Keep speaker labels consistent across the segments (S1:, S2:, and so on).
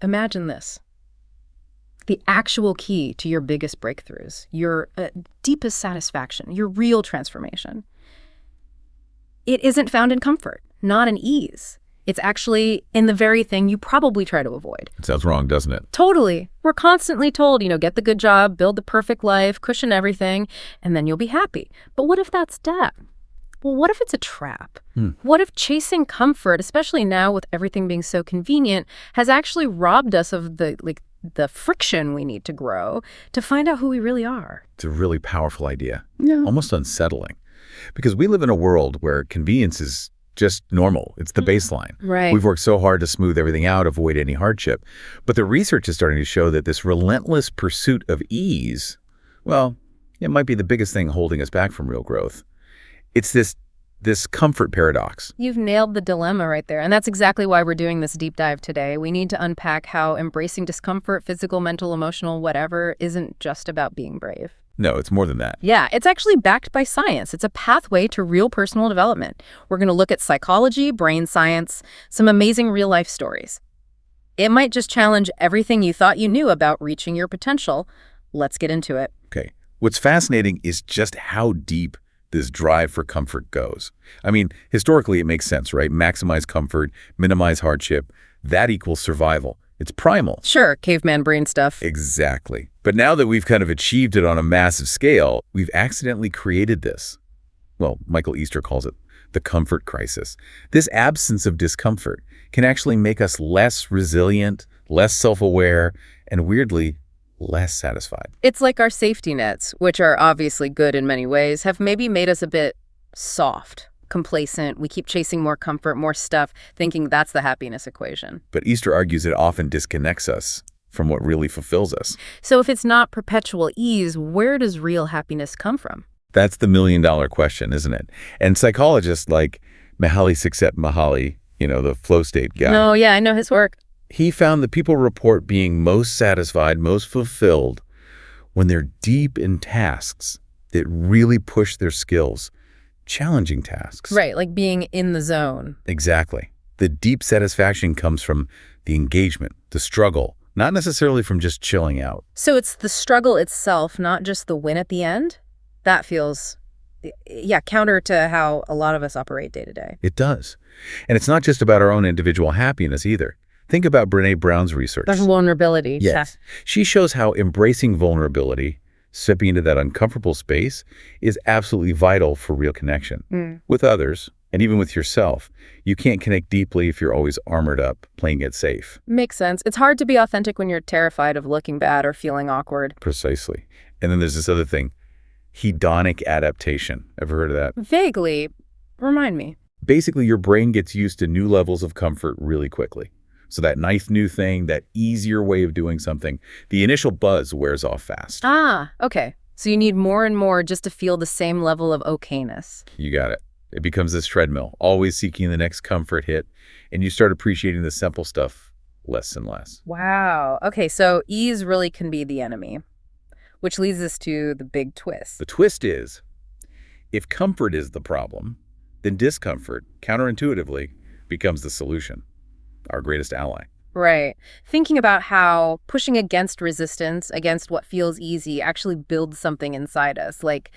S1: imagine this. The actual key to your biggest breakthroughs, your deepest satisfaction, your real transformation, it isn't found in comfort, not in ease. It's actually in the very thing you probably try to avoid.
S2: It sounds wrong, doesn't it?
S1: Totally. We're constantly told, get the good job, build the perfect life, cushion everything, and then you'll be happy. But what if that's debt? Well, what if it's a trap? What if chasing comfort, especially now with everything being so convenient, has actually robbed us of the friction we need to grow to find out who we really are?
S2: It's a really powerful idea.
S1: Yeah.
S2: Almost unsettling. Because we live in a world where convenience is just normal. It's the baseline.
S1: Right.
S2: We've worked so hard to smooth everything out, avoid any hardship. But the research is starting to show that this relentless pursuit of ease, well, it might be the biggest thing holding us back from real growth. It's this comfort paradox.
S1: You've nailed the dilemma right there. And that's exactly why we're doing this deep dive today. We need to unpack how embracing discomfort, physical, mental, emotional, whatever, isn't just about being brave.
S2: No, it's more than that.
S1: Yeah, it's actually backed by science. It's a pathway to real personal development. We're going to look at psychology, brain science, some amazing real-life stories. It might just challenge everything you thought you knew about reaching your potential. Let's get into it.
S2: Okay. What's fascinating is just how deep this drive for comfort goes. I mean, historically, it makes sense, right? Maximize comfort, minimize hardship. That equals survival. It's primal.
S1: Sure, caveman brain stuff.
S2: Exactly. But now that we've kind of achieved it on a massive scale, we've accidentally created this. Well, Michael Easter calls it the comfort crisis. This absence of discomfort can actually make us less resilient, less self-aware, and weirdly, less satisfied.
S1: It's like our safety nets, which are obviously good in many ways, have maybe made us a bit soft, complacent. We keep chasing more comfort, more stuff, thinking that's the happiness equation.
S2: But Easter argues it often disconnects us from what really fulfills us.
S1: So if it's not perpetual ease, where does real happiness come from?
S2: That's the million-dollar question, isn't it? And psychologists like Mihaly Csikszentmihalyi, the flow state guy.
S1: Oh, yeah, I know his work.
S2: He found that people report being most satisfied, most fulfilled when they're deep in tasks that really push their skills, challenging tasks.
S1: Right, like being in the zone.
S2: Exactly. The deep satisfaction comes from the engagement, the struggle, not necessarily from just chilling out.
S1: So it's the struggle itself, not just the win at the end? That feels, counter to how a lot of us operate day to day.
S2: It does. And it's not just about our own individual happiness either. Think about Brené Brown's research.
S1: There's vulnerability.
S2: Yes. She shows how embracing vulnerability, stepping into that uncomfortable space, is absolutely vital for real connection with others and even with yourself. You can't connect deeply if you're always armored up, playing it safe.
S1: Makes sense. It's hard to be authentic when you're terrified of looking bad or feeling awkward.
S2: Precisely. And then there's this other thing, hedonic adaptation. Ever heard of that?
S1: Vaguely. Remind me.
S2: Basically, your brain gets used to new levels of comfort really quickly. So that nice new thing, that easier way of doing something, the initial buzz wears off fast.
S1: Ah, okay. So you need more and more just to feel the same level of okayness.
S2: You got it. It becomes this treadmill, always seeking the next comfort hit, and you start appreciating the simple stuff less and less.
S1: Wow. Okay, so ease really can be the enemy, which leads us to the big twist.
S2: The twist is, if comfort is the problem, then discomfort, counterintuitively, becomes the solution, our greatest ally.
S1: Right. Thinking about how pushing against resistance, against what feels easy, actually builds something inside us, like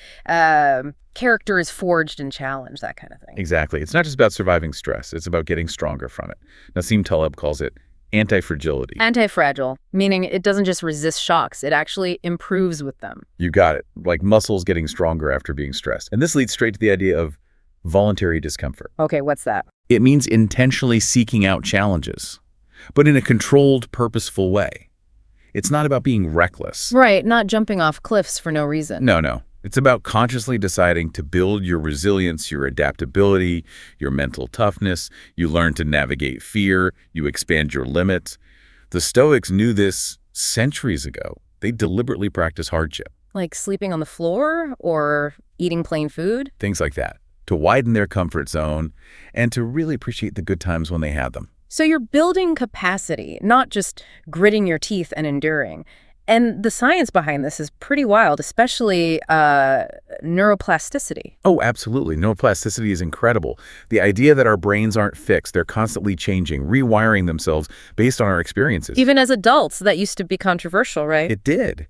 S1: character is forged in challenge, that kind of thing.
S2: Exactly. It's not just about surviving stress. It's about getting stronger from it. Nassim Taleb calls it anti-fragility.
S1: Anti-fragile, meaning it doesn't just resist shocks, it actually improves with them.
S2: You got it. Like muscles getting stronger after being stressed. And this leads straight to the idea of voluntary discomfort.
S1: Okay, what's that?
S2: It means intentionally seeking out challenges, but in a controlled, purposeful way. It's not about being reckless.
S1: Right, not jumping off cliffs for no reason.
S2: No. It's about consciously deciding to build your resilience, your adaptability, your mental toughness. You learn to navigate fear. You expand your limits. The Stoics knew this centuries ago. They deliberately practiced hardship.
S1: Like sleeping on the floor or eating plain food?
S2: Things like that, to widen their comfort zone and to really appreciate the good times when they had them.
S1: So you're building capacity, not just gritting your teeth and enduring. And the science behind this is pretty wild, especially neuroplasticity.
S2: Oh, absolutely. Neuroplasticity is incredible. The idea that our brains aren't fixed, they're constantly changing, rewiring themselves based on our experiences.
S1: Even as adults, that used to be controversial, right?
S2: It did.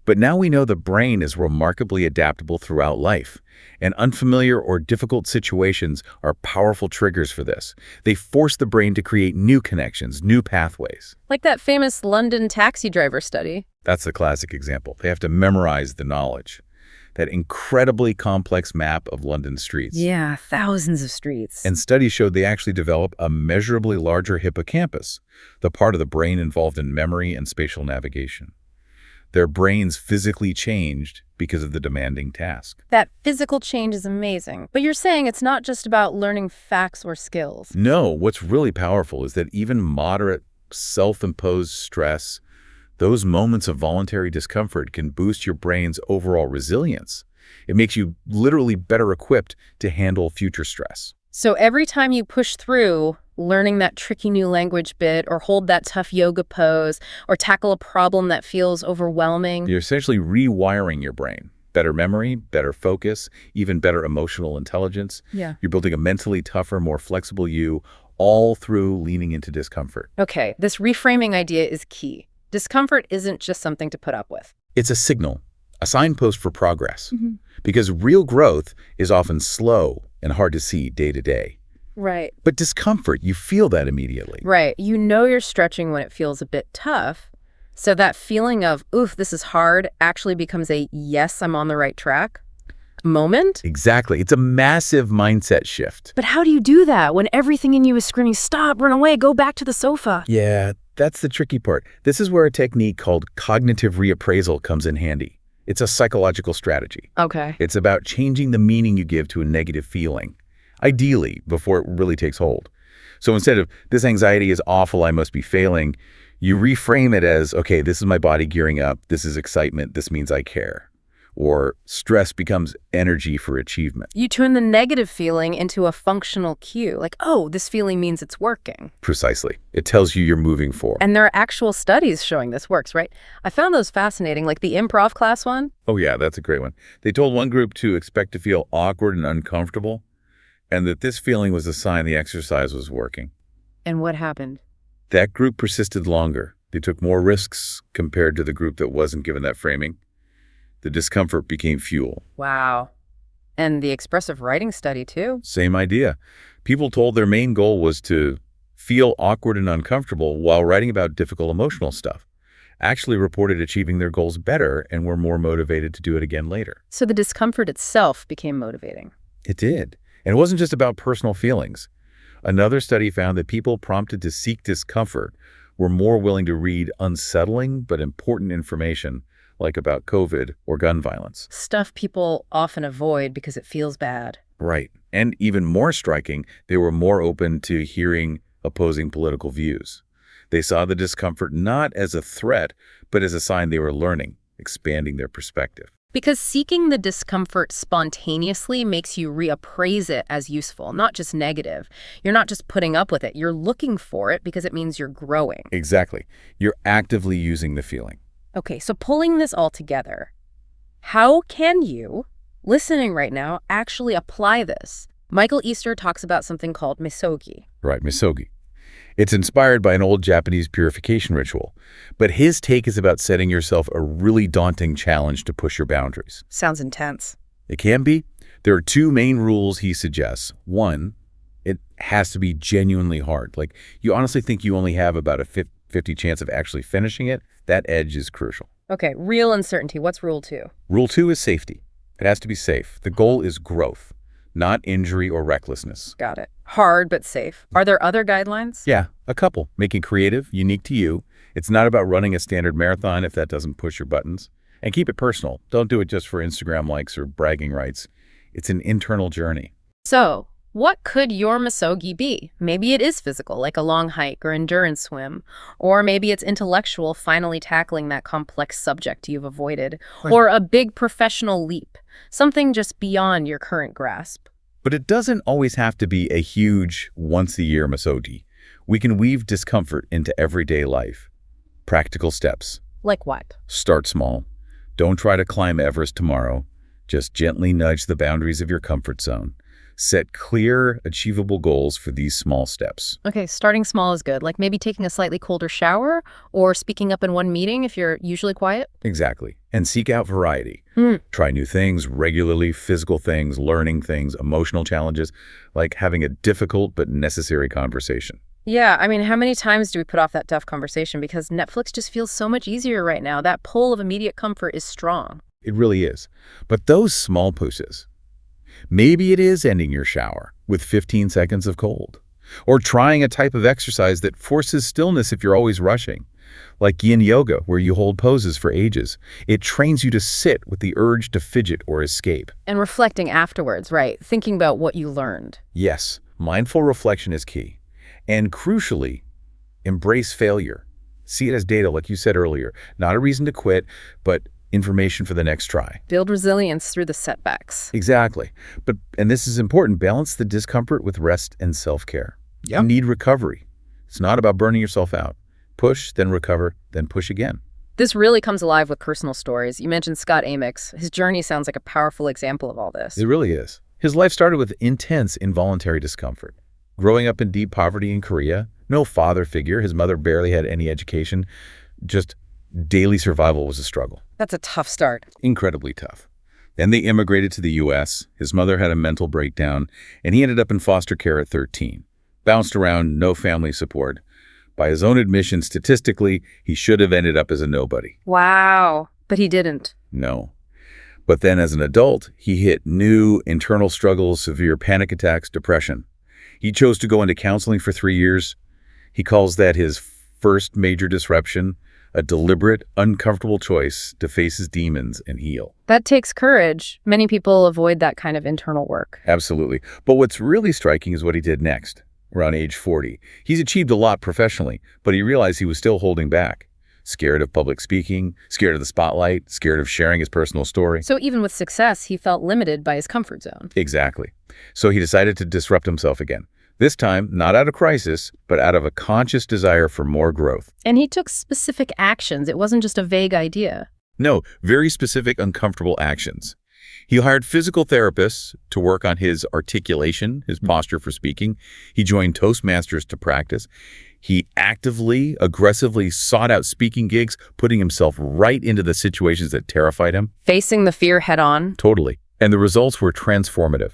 S2: But now we know the brain is remarkably adaptable throughout life, and unfamiliar or difficult situations are powerful triggers for this. They force the brain to create new connections, new pathways.
S1: Like that famous London taxi driver study.
S2: That's a classic example. They have to memorize the knowledge. That incredibly complex map of London streets.
S1: Yeah, thousands of streets.
S2: And studies showed they actually develop a measurably larger hippocampus, the part of the brain involved in memory and spatial navigation. Their brains physically changed because of the demanding task.
S1: That physical change is amazing. But you're saying it's not just about learning facts or skills.
S2: No, what's really powerful is that even moderate, self-imposed stress, those moments of voluntary discomfort can boost your brain's overall resilience. It makes you literally better equipped to handle future stress.
S1: So every time you push through, learning that tricky new language bit, or hold that tough yoga pose, or tackle a problem that feels overwhelming.
S2: You're essentially rewiring your brain. Better memory, better focus, even better emotional intelligence.
S1: Yeah.
S2: You're building a mentally tougher, more flexible you, all through leaning into discomfort.
S1: Okay, this reframing idea is key. Discomfort isn't just something to put up with.
S2: It's a signal, a signpost for progress. Because real growth is often slow and hard to see day to day.
S1: Right.
S2: But discomfort, you feel that immediately.
S1: Right. You know you're stretching when it feels a bit tough. So that feeling of, oof, this is hard, actually becomes a, yes, I'm on the right track moment.
S2: Exactly. It's a massive mindset shift.
S1: But how do you do that when everything in you is screaming, stop, run away, go back to the sofa?
S2: Yeah, that's the tricky part. This is where a technique called cognitive reappraisal comes in handy. It's a psychological strategy.
S1: Okay.
S2: It's about changing the meaning you give to a negative feeling, ideally before it really takes hold. So instead of, this anxiety is awful, I must be failing, you reframe it as, okay, this is my body gearing up, this is excitement, this means I care. Or stress becomes energy for achievement.
S1: You turn the negative feeling into a functional cue, like, oh, this feeling means it's working.
S2: Precisely. It tells you you're moving forward.
S1: And there are actual studies showing this works, right? I found those fascinating, like the improv class one.
S2: Oh yeah, that's a great one. They told one group to expect to feel awkward and uncomfortable, and that this feeling was a sign the exercise was working.
S1: And what happened?
S2: That group persisted longer. They took more risks compared to the group that wasn't given that framing. The discomfort became fuel.
S1: Wow. And the expressive writing study, too.
S2: Same idea. People told their main goal was to feel awkward and uncomfortable while writing about difficult emotional stuff. Actually reported achieving their goals better and were more motivated to do it again later.
S1: So the discomfort itself became motivating.
S2: It did. And it wasn't just about personal feelings. Another study found that people prompted to seek discomfort were more willing to read unsettling but important information, like about COVID or gun violence.
S1: Stuff people often avoid because it feels bad.
S2: Right. And even more striking, they were more open to hearing opposing political views. They saw the discomfort not as a threat, but as a sign they were learning, expanding their perspective.
S1: Because seeking the discomfort spontaneously makes you reappraise it as useful, not just negative. You're not just putting up with it. You're looking for it because it means you're growing.
S2: Exactly. You're actively using the feeling.
S1: Okay, so pulling this all together, how can you, listening right now, actually apply this? Michael Easter talks about something called misogi.
S2: Right, misogi. It's inspired by an old Japanese purification ritual, but his take is about setting yourself a really daunting challenge to push your boundaries.
S1: Sounds intense.
S2: It can be. There are two main rules he suggests. One, it has to be genuinely hard. Like, you honestly think you only have about a 50 chance of actually finishing it. That edge is crucial.
S1: Okay, real uncertainty. What's rule 2?
S2: Rule 2 is safety. It has to be safe. The goal is growth, not injury or recklessness.
S1: Got it. Hard but safe. Are there other guidelines?
S2: Yeah, a couple. Make it creative, unique to you. It's not about running a standard marathon if that doesn't push your buttons. And keep it personal. Don't do it just for Instagram likes or bragging rights. It's an internal journey.
S1: So, what could your misogi be? Maybe it is physical, like a long hike or endurance swim. Or maybe it's intellectual, finally tackling that complex subject you've avoided. Or a big professional leap, something just beyond your current grasp.
S2: But it doesn't always have to be a huge, once-a-year misogi. We can weave discomfort into everyday life. Practical steps,
S1: Like what?
S2: Start small. Don't try to climb Everest tomorrow. Just gently nudge the boundaries of your comfort zone. Set clear, achievable goals for these small steps.
S1: Okay, starting small is good, like maybe taking a slightly colder shower or speaking up in one meeting if you're usually quiet.
S2: Exactly. And seek out variety.
S1: Hmm.
S2: Try new things regularly, physical things, learning things, emotional challenges, like having a difficult but necessary conversation.
S1: Yeah, I mean, how many times do we put off that tough conversation because Netflix just feels so much easier right now? That pull of immediate comfort is strong.
S2: It really is. But those small pushes, maybe it is ending your shower with 15 seconds of cold, or trying a type of exercise that forces stillness if you're always rushing, like yin yoga, where you hold poses for ages. It trains you to sit with the urge to fidget or escape.
S1: And reflecting afterwards, right? Thinking about what you learned.
S2: Yes, mindful reflection is key. And crucially, embrace failure. See it as data, like you said earlier. Not a reason to quit, but information for the next try.
S1: Build resilience through the setbacks.
S2: Exactly. And this is important, balance the discomfort with rest and self-care.
S3: Yeah.
S2: You need recovery. It's not about burning yourself out. Push, then recover, then push again.
S1: This really comes alive with personal stories. You mentioned Scott Amix. His journey sounds like a powerful example of all this.
S2: It really is. His life started with intense involuntary discomfort. Growing up in deep poverty in Korea, no father figure, his mother barely had any education, just daily survival was a struggle.
S1: That's a tough start.
S2: Incredibly tough. Then they immigrated to the U.S. His mother had a mental breakdown, and he ended up in foster care at 13. Bounced around, no family support. By his own admission, statistically, he should have ended up as a nobody.
S1: Wow. But he didn't.
S2: No. But then as an adult, he hit new internal struggles, severe panic attacks, depression. He chose to go into counseling for 3 years. He calls that his first major disruption, a deliberate, uncomfortable choice to face his demons and heal.
S1: That takes courage. Many people avoid that kind of internal work.
S2: Absolutely. But what's really striking is what he did next, around age 40. He's achieved a lot professionally, but he realized he was still holding back. Scared of public speaking, scared of the spotlight, scared of sharing his personal story.
S1: So even with success, he felt limited by his comfort zone.
S2: Exactly. So he decided to disrupt himself again. This time, not out of crisis, but out of a conscious desire for more growth.
S1: And he took specific actions. It wasn't just a vague idea.
S2: No, very specific, uncomfortable actions. He hired physical therapists to work on his articulation, his posture for speaking. He joined Toastmasters to practice. He actively, aggressively sought out speaking gigs, putting himself right into the situations that terrified him.
S1: Facing the fear head on.
S2: Totally. And the results were transformative.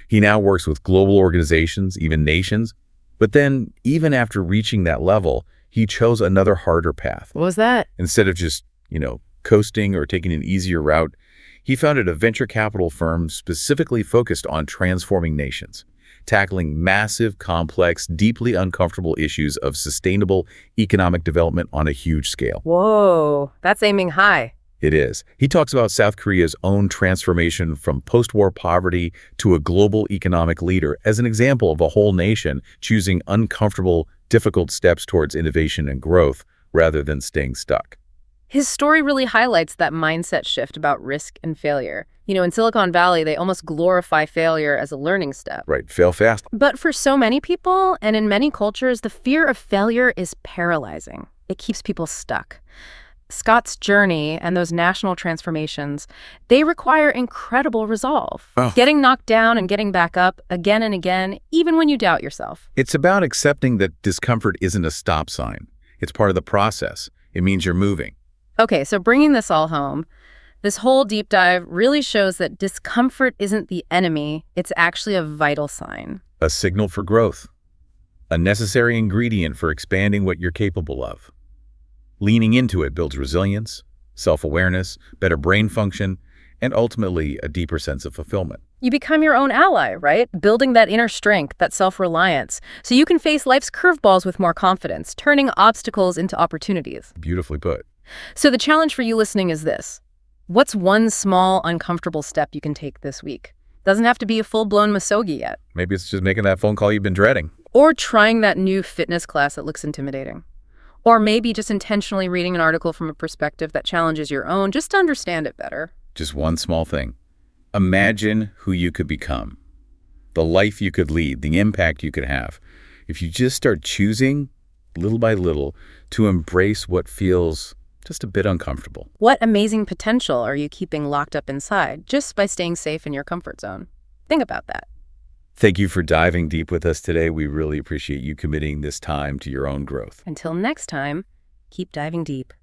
S2: He now works with global organizations, even nations. But then, even after reaching that level, he chose another harder path.
S1: What was that?
S2: Instead of just, coasting or taking an easier route, he founded a venture capital firm specifically focused on transforming nations, tackling massive, complex, deeply uncomfortable issues of sustainable economic development on a huge scale.
S1: Whoa, that's aiming high.
S2: It is. He talks about South Korea's own transformation from post-war poverty to a global economic leader as an example of a whole nation choosing uncomfortable, difficult steps towards innovation and growth rather than staying stuck.
S1: His story really highlights that mindset shift about risk and failure. In Silicon Valley, they almost glorify failure as a learning step.
S2: Right, fail fast.
S1: But for so many people, and in many cultures, the fear of failure is paralyzing. It keeps people stuck. Scott's journey and those national transformations, they require incredible resolve.
S2: Oh.
S1: Getting knocked down and getting back up again and again, even when you doubt yourself.
S2: It's about accepting that discomfort isn't a stop sign. It's part of the process. It means you're moving.
S1: Okay, so bringing this all home, this whole deep dive really shows that discomfort isn't the enemy. It's actually a vital sign.
S2: A signal for growth. A necessary ingredient for expanding what you're capable of. Leaning into it builds resilience, self-awareness, better brain function, and ultimately a deeper sense of fulfillment.
S1: You become your own ally, right? Building that inner strength, that self-reliance, so you can face life's curveballs with more confidence, turning obstacles into opportunities.
S2: Beautifully put.
S1: So the challenge for you listening is this. What's one small, uncomfortable step you can take this week? Doesn't have to be a full-blown misogi yet.
S2: Maybe it's just making that phone call you've been dreading.
S1: Or trying that new fitness class that looks intimidating. Or maybe just intentionally reading an article from a perspective that challenges your own, just to understand it better.
S2: Just one small thing. Imagine who you could become, the life you could lead, the impact you could have. If you just start choosing, little by little, to embrace what feels just a bit uncomfortable.
S1: What amazing potential are you keeping locked up inside just by staying safe in your comfort zone? Think about that.
S2: Thank you for diving deep with us today. We really appreciate you committing this time to your own growth.
S1: Until next time, keep diving deep.